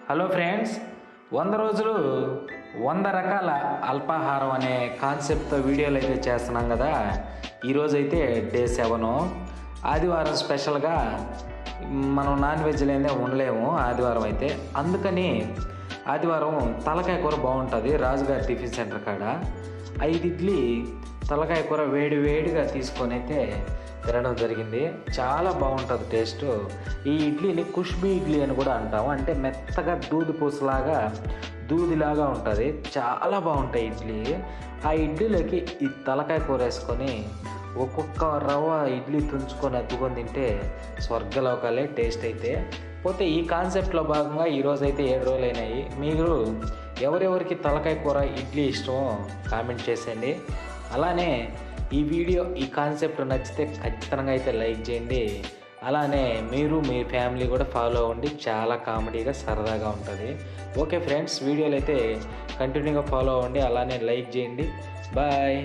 Hello friends, 100 రోజులు 100 రకాల అల్పాహారం అనే కాన్సెప్ట్తో వీడియోలు అయితే చేస్తున్నాం కదా. ఈరోజు అయితే డే 7. ఆదివారం స్పెషల్గా మనం నాన్ వెజ్ లేదే ఉండలేము ఆదివారం అయితే. అందుకని ఆదివారం తలకాయ కూర బాగుంటుంది. రాజుగారి టిఫిన్ సెంటర్ కాడ 5 ఇడ్లీ తలకాయ కూర వేడిగా తీసుకొని అయితే తినడం జరిగింది. చాలా బాగుంటుంది టేస్ట్. ఈ ఇడ్లీని కుష్బీ ఇడ్లీ అని కూడా అంటాము. అంటే మెత్తగా దూదిలాగా ఉంటుంది. చాలా బాగుంటాయి ఇడ్లీ. ఆ ఇడ్లీలోకి ఈ తలకాయ కూర వేసుకొని ఒక్కొక్క రవ్వ ఇడ్లీ తుంచుకొని అద్దుకొని తింటే స్వర్గలోకాలే టేస్ట్ అయితే. పోతే ఈ కాన్సెప్ట్లో భాగంగా ఈరోజు అయితే 7 రోజులు అయినాయి. మీరు ఎవరెవరికి తలకాయ కూర ఇడ్లీ ఇష్టమో కామెంట్ చేసేయండి. అలానే ఈ కాన్సెప్ట్ నచ్చితే ఖచ్చితంగా అయితే లైక్ చేయండి. అలానే మీరు మీ ఫ్యామిలీ కూడా ఫాలో అవ్వండి. చాలా కామెడీగా సరదాగా ఉంటుంది. ఓకే ఫ్రెండ్స్, వీడియోలు అయితే కంటిన్యూగా ఫాలో అవ్వండి. అలానే లైక్ చేయండి. బాయ్.